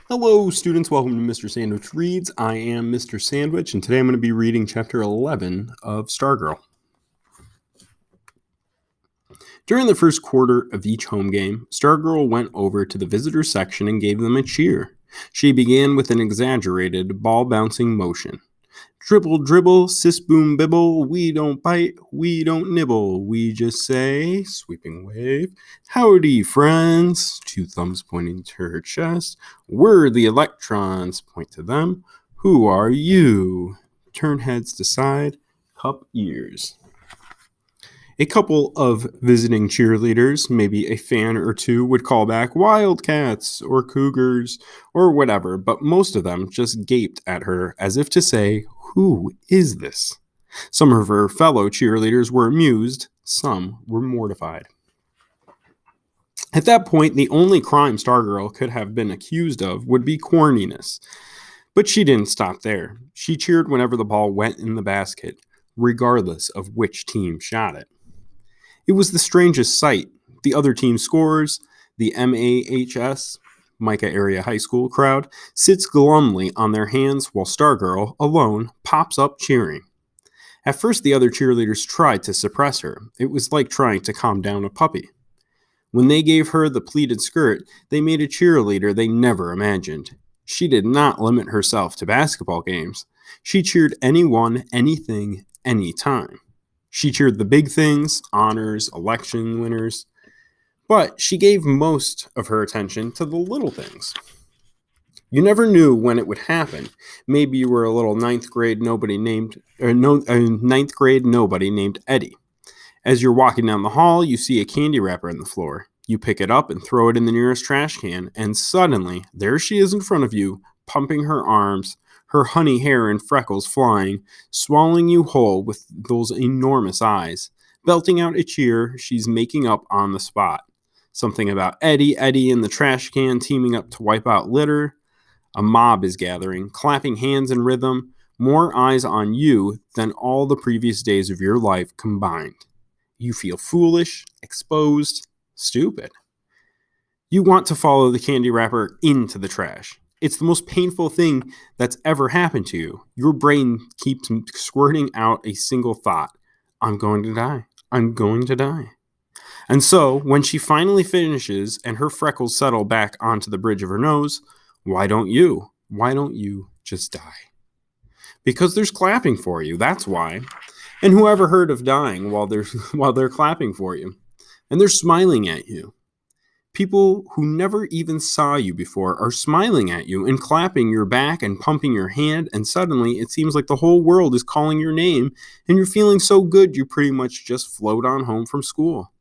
Hello, students. Welcome to Mr. Sandwich Reads. I am Mr. Sandwich, and today I'm going to be reading Chapter 11 of Stargirl. During the first quarter of each home game, Stargirl went over to the visitors section and gave them a cheer. She began with an exaggerated, ball-bouncing motion. Dribble, dribble, sis boom bibble, we don't bite, we don't nibble, we just say, sweeping wave, howdy friends, two thumbs pointing to her chest, we're the electrons, point to them, who are you? Turn heads to side, cup ears. A couple of visiting cheerleaders, maybe a fan or two, would call back Wildcats or Cougars or whatever, but most of them just gaped at her as if to say, who is this? Some of her fellow cheerleaders were amused, some were mortified. At that point, the only crime Stargirl could have been accused of would be corniness. But she didn't stop there. She cheered whenever the ball went in the basket, regardless of which team shot it. It was the strangest sight. The other team scores, the MAHS, Micah Area High School crowd, sits glumly on their hands while Stargirl, alone, pops up cheering. At first, the other cheerleaders tried to suppress her. It was like trying to calm down a puppy. When they gave her the pleated skirt, they made a cheerleader they never imagined. She did not limit herself to basketball games. She cheered anyone, anything, anytime. She cheered the big things, honors, election winners, but she gave most of her attention to the little things. You never knew when it would happen. Maybe you were a little ninth grade nobody named Eddie. As you're walking down the hall, you see a candy wrapper on the floor. You pick it up and throw it in the nearest trash can, and suddenly, there she is in front of you, pumping her arms, her honey hair and freckles flying, swallowing you whole with those enormous eyes, belting out a cheer she's making up on the spot. Something about Eddie in the trash can teaming up to wipe out litter. A mob is gathering, clapping hands in rhythm, more eyes on you than all the previous days of your life combined. You feel foolish, exposed, stupid. You want to follow the candy wrapper into the trash. It's the most painful thing that's ever happened to you. Your brain keeps squirting out a single thought. I'm going to die. I'm going to die. And so, when she finally finishes and her freckles settle back onto the bridge of her nose, why don't you? Why don't you just die? Because there's clapping for you, that's why. And whoever heard of dying while they're clapping for you? And they're smiling at you. People who never even saw you before are smiling at you and clapping your back and pumping your hand, and suddenly it seems like the whole world is calling your name, and you're feeling so good you pretty much just float on home from school.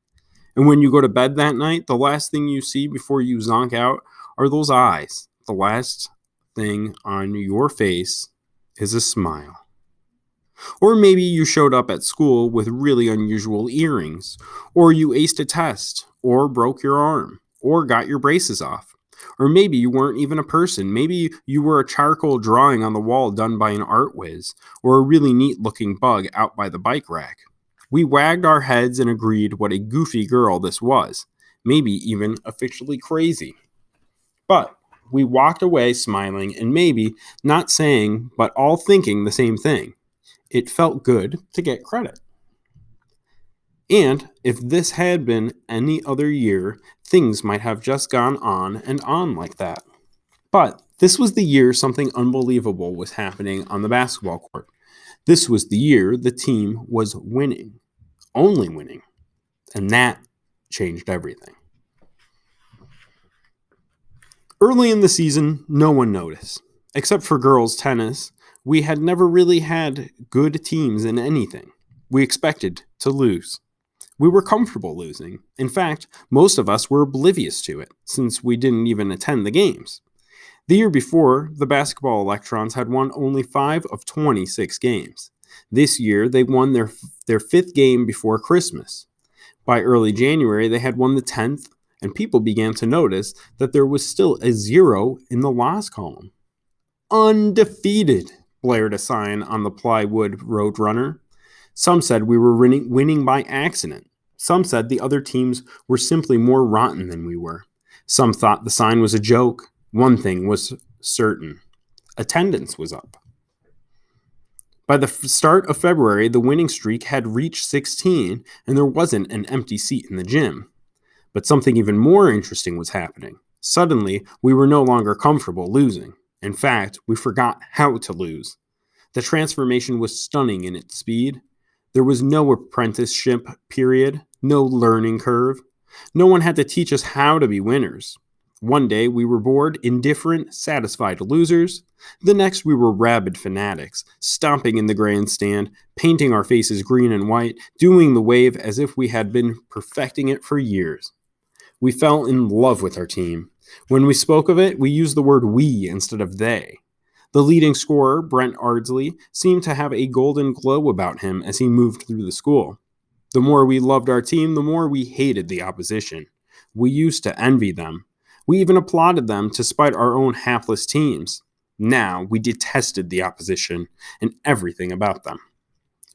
And when you go to bed that night, the last thing you see before you zonk out are those eyes. The last thing on your face is a smile. Or maybe you showed up at school with really unusual earrings, or you aced a test, or broke your arm, or got your braces off. Or maybe you weren't even a person. Maybe you were a charcoal drawing on the wall done by an art whiz, or a really neat looking bug out by the bike rack. We wagged our heads and agreed what a goofy girl this was, maybe even officially crazy. But we walked away smiling and maybe not saying, but all thinking the same thing. It felt good to get credit. And if this had been any other year, things might have just gone on and on like that. But this was the year something unbelievable was happening on the basketball court. This was the year the team was winning, only winning. And that changed everything. Early in the season, no one noticed. Except for girls' tennis, we had never really had good teams in anything. We expected to lose. We were comfortable losing. In fact, most of us were oblivious to it, since we didn't even attend the games. The year before, the basketball Electrons had won only 5 of 26 games. This year, they won their 5th game before Christmas. By early January, they had won the 10th, and people began to notice that there was still a 0 in the loss column. Undefeated, blared a sign on the plywood roadrunner. Some said we were winning by accident. Some said the other teams were simply more rotten than we were. Some thought the sign was a joke. One thing was certain: attendance was up. By the start of February, the winning streak had reached 16, and there wasn't an empty seat in the gym. But something even more interesting was happening. Suddenly, we were no longer comfortable losing. In fact, we forgot how to lose. The transformation was stunning in its speed. There was no apprenticeship period, no learning curve. No one had to teach us how to be winners. One day we were bored, indifferent, satisfied losers. The next we were rabid fanatics, stomping in the grandstand, painting our faces green and white, doing the wave as if we had been perfecting it for years. We fell in love with our team. When we spoke of it, we used the word we instead of they. The leading scorer, Brent Ardsley, seemed to have a golden glow about him as he moved through the school. The more we loved our team, the more we hated the opposition. We used to envy them. We even applauded them to spite our own hapless teams. Now we detested the opposition and everything about them.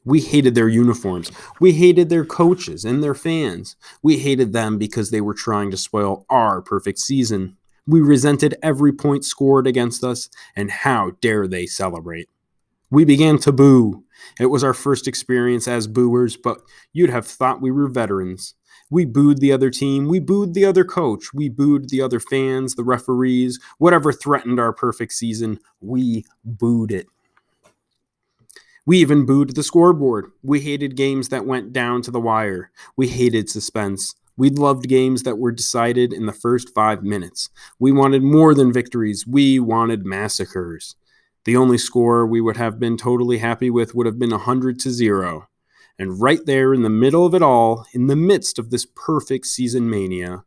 We hated their uniforms. We hated their coaches and their fans. We hated them because they were trying to spoil our perfect season. We resented every point scored against us, and how dare they celebrate. We began to boo. It was our first experience as booers, but you'd have thought we were veterans. We booed the other team. We booed the other coach. We booed the other fans, the referees, whatever threatened our perfect season. We booed it. We even booed the scoreboard. We hated games that went down to the wire. We hated suspense. We loved games that were decided in the first 5 minutes. We wanted more than victories. We wanted massacres. The only score we would have been totally happy with would have been 100-0. And right there in the middle of it all, in the midst of this perfect season mania,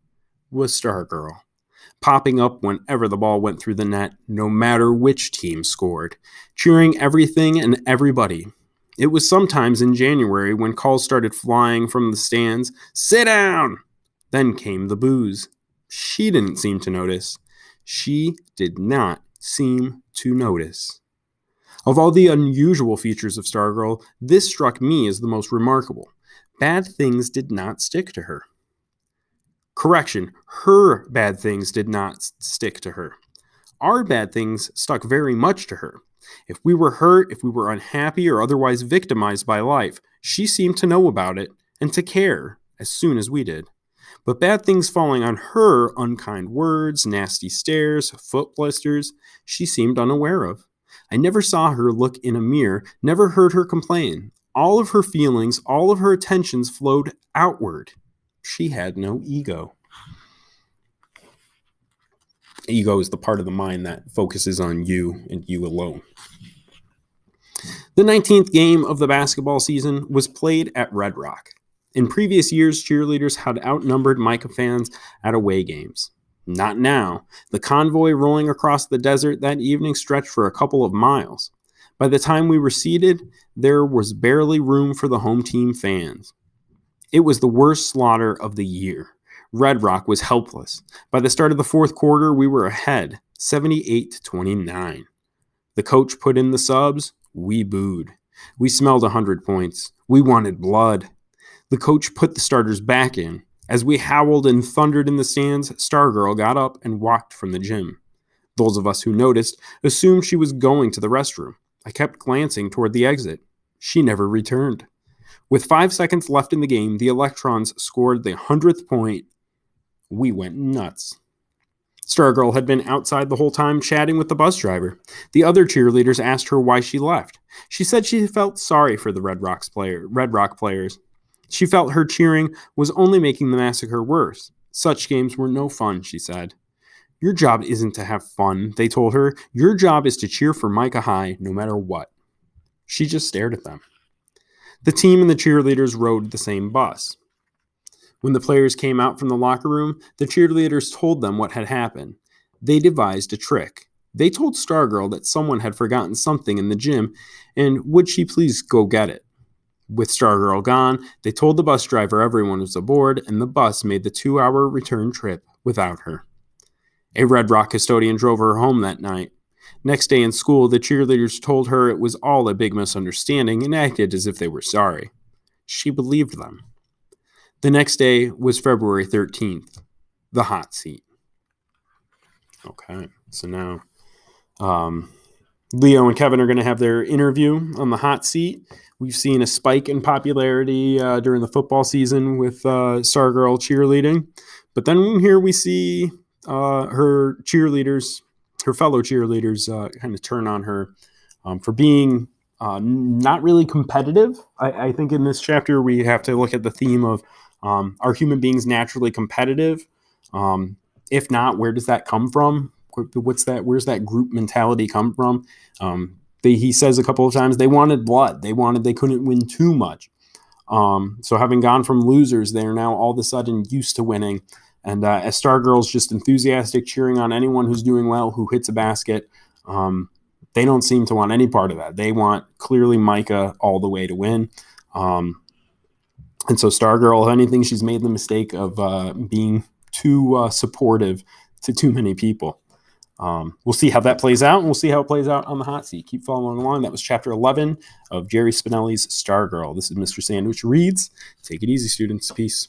was Stargirl, popping up whenever the ball went through the net, no matter which team scored, cheering everything and everybody. It was sometimes in January when calls started flying from the stands, "Sit down!" Then came the boos. She didn't seem to notice. She did not seem to notice. Of all the unusual features of Stargirl, this struck me as the most remarkable. Bad things did not stick to her. Correction, her bad things did not stick to her. Our bad things stuck very much to her. If we were hurt, if we were unhappy, or otherwise victimized by life, she seemed to know about it and to care as soon as we did. But bad things falling on her, unkind words, nasty stares, foot blisters, she seemed unaware of. I never saw her look in a mirror, never heard her complain. All of her feelings, all of her attentions flowed outward. She had no ego. Ego is the part of the mind that focuses on you and you alone. The 19th game of the basketball season was played at Red Rock. In previous years, cheerleaders had outnumbered Micah fans at away games. Not now. The convoy rolling across the desert that evening stretched for a couple of miles. By the time we were seated, there was barely room for the home team fans. It was the worst slaughter of the year. Red Rock was helpless. By the start of the fourth quarter, we were ahead, 78-29. The coach put in the subs. We booed. We smelled 100 points. We wanted blood. The coach put the starters back in. As we howled and thundered in the stands, Stargirl got up and walked from the gym. Those of us who noticed assumed she was going to the restroom. I kept glancing toward the exit. She never returned. With 5 seconds left in the game, the Electrons scored the 100th point. We went nuts. Stargirl had been outside the whole time chatting with the bus driver. The other cheerleaders asked her why she left. She said she felt sorry for the Red Rock players. She felt her cheering was only making the massacre worse. Such games were no fun, she said. Your job isn't to have fun, they told her. Your job is to cheer for Micah High no matter what. She just stared at them. The team and the cheerleaders rode the same bus. When the players came out from the locker room, the cheerleaders told them what had happened. They devised a trick. They told Stargirl that someone had forgotten something in the gym, and would she please go get it? With Stargirl gone, they told the bus driver everyone was aboard, and the bus made the 2-hour return trip without her. A Red Rock custodian drove her home that night. Next day in school, the cheerleaders told her it was all a big misunderstanding and acted as if they were sorry. She believed them. The next day was February 13th, the hot seat. Okay. So now Leo and Kevin are going to have their interview on the hot seat. We've seen a spike in popularity during the football season with Stargirl cheerleading. But then here we see her cheerleaders, her fellow cheerleaders, kind of turn on her for being not really competitive. I think in this chapter we have to look at the theme of are human beings naturally competitive? Um, if not, where does that come from? What's that? Where's that group mentality come from? He says a couple of times they wanted blood. They couldn't win too much. So having gone from losers, they are now all of a sudden used to winning. And as Stargirl's just enthusiastic, cheering on anyone who's doing well, who hits a basket, they don't seem to want any part of that. They want clearly Micah all the way to win. And so Stargirl, if anything, she's made the mistake of being too supportive to too many people. We'll see how that plays out, and we'll see how it plays out on the hot seat. Keep following along. That was chapter 11 of Jerry Spinelli's Stargirl. This is Mr. Sandwich Reads. Take it easy, students. Peace.